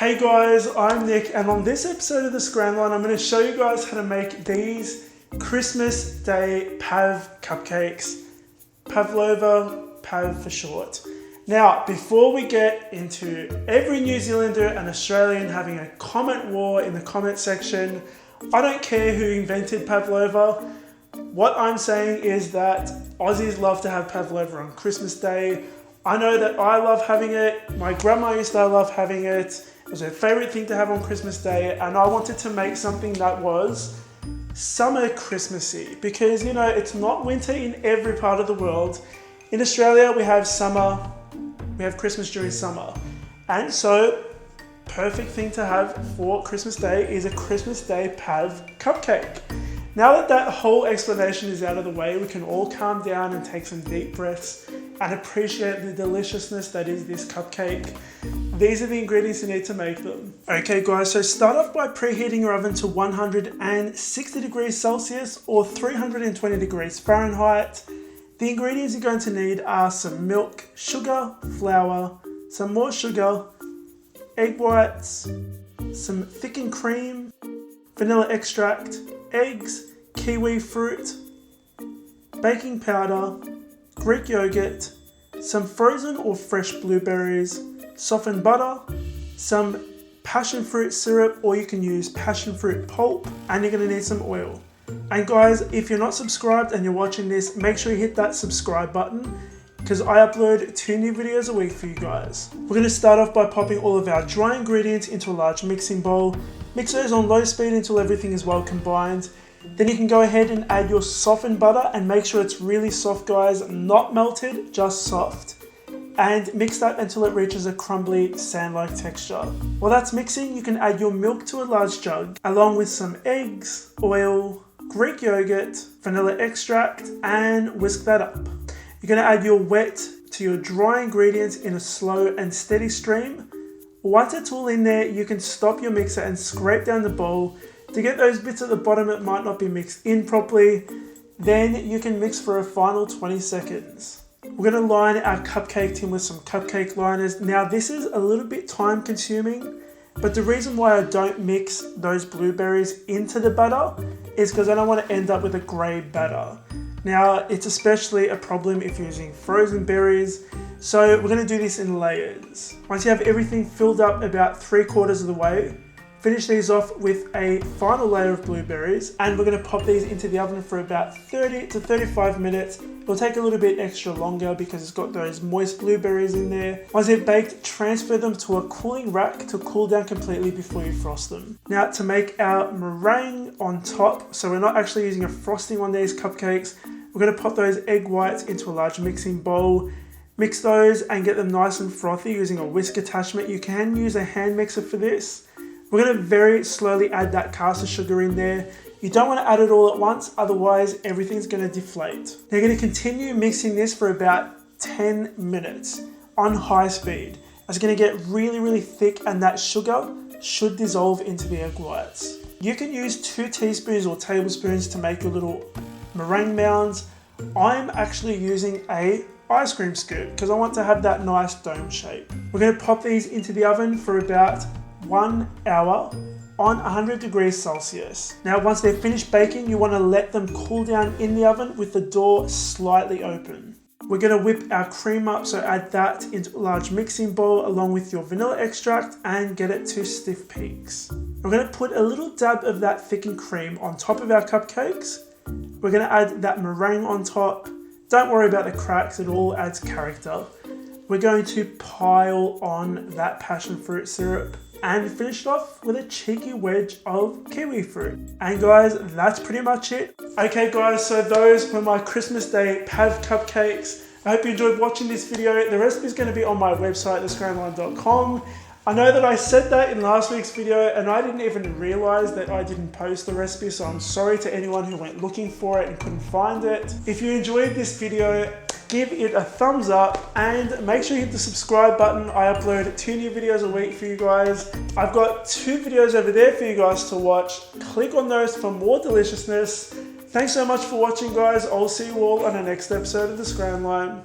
Hey guys, I'm Nick, and on this episode of the Scran Line, I'm going to show you guys how to make these Christmas Day PAV cupcakes. Pavlova, PAV for short. Now, before we get into every New Zealander and Australian having a comment war in the comment section, I don't care who invented pavlova. What I'm saying is that Aussies love to have pavlova on Christmas Day. I know that I love having it. My grandma used to love having it. It was her favourite thing to have on Christmas Day, and I wanted to make something that was summer Christmassy because, you know, it's not winter in every part of the world. In Australia, we have summer, we have Christmas during summer, and so perfect thing to have for Christmas Day is a Christmas Day PAV cupcake. Now that that whole explanation is out of the way, we can all calm down and take some deep breaths and appreciate the deliciousness that is this cupcake. These are the ingredients you need to make them. Okay guys, so start off by preheating your oven to 160 degrees Celsius or 320 degrees Fahrenheit. The ingredients you're going to need are some milk, sugar, flour, some more sugar, egg whites, some thickened cream, vanilla extract, eggs, kiwi fruit, baking powder, Greek yogurt, some frozen or fresh blueberries, softened butter, some passion fruit syrup, or you can use passion fruit pulp, and you're going to need some oil. And guys, if you're not subscribed and you're watching this, make sure you hit that subscribe button because I upload 2 new videos a week for you guys. We're going to start off by popping all of our dry ingredients into a large mixing bowl. Mix those on low speed until everything is well combined. Then you can go ahead and add your softened butter and make sure it's really soft guys, not melted, just soft. And mix that until it reaches a crumbly sand-like texture. While that's mixing, you can add your milk to a large jug, along with some eggs, oil, Greek yogurt, vanilla extract, and whisk that up. You're going to add your wet to your dry ingredients in a slow and steady stream. Once it's all in there, you can stop your mixer and scrape down the bowl to get those bits at the bottom that might not be mixed in properly. Then you can mix for a final 20 seconds. We're going to line our cupcake tin with some cupcake liners. Now this is a little bit time consuming, but the reason why I don't mix those blueberries into the batter is because I don't want to end up with a grey batter. Now it's especially a problem if you're using frozen berries, so we're going to do this in layers. Once you have everything filled up about 3/4 of the way, finish these off with a final layer of blueberries, and we're going to pop these into the oven for about 30 to 35 minutes. It'll take a little bit extra longer because it's got those moist blueberries in there. Once they're baked, transfer them to a cooling rack to cool down completely before you frost them. Now to make our meringue on top, so we're not actually using a frosting on these cupcakes, we're going to pop those egg whites into a large mixing bowl. Mix those and get them nice and frothy using a whisk attachment. You can use a hand mixer for this. We're going to very slowly add that caster sugar in there. You don't want to add it all at once, otherwise everything's going to deflate. Now you're going to continue mixing this for about 10 minutes on high speed. It's going to get really thick and that sugar should dissolve into the egg whites. You can use 2 teaspoons or tablespoons to make your little meringue mounds. I'm actually using a ice cream scoop because I want to have that nice dome shape. We're going to pop these into the oven for about 1 hour on 100 degrees Celsius. Now once they're finished baking, you want to let them cool down in the oven with the door slightly open. We're going to whip our cream up, so add that into a large mixing bowl along with your vanilla extract and get it to stiff peaks. We're going to put a little dab of that thickened cream on top of our cupcakes. We're going to add that meringue on top. Don't worry about the cracks, it all adds character. We're going to pile on that passion fruit syrup and finish it off with a cheeky wedge of kiwi fruit. And guys, that's pretty much it. Okay guys, so those were my Christmas Day PAV cupcakes. I hope you enjoyed watching this video. The recipe is going to be on my website, thescranline.com. I know that I said that in last week's video and I didn't even realize that I didn't post the recipe, so I'm sorry to anyone who went looking for it and couldn't find it. If you enjoyed this video, give it a thumbs up and make sure you hit the subscribe button. I upload 2 new videos a week for you guys. I've got 2 videos over there for you guys to watch. Click on those for more deliciousness. Thanks so much for watching guys. I'll see you all on the next episode of the Scran Line.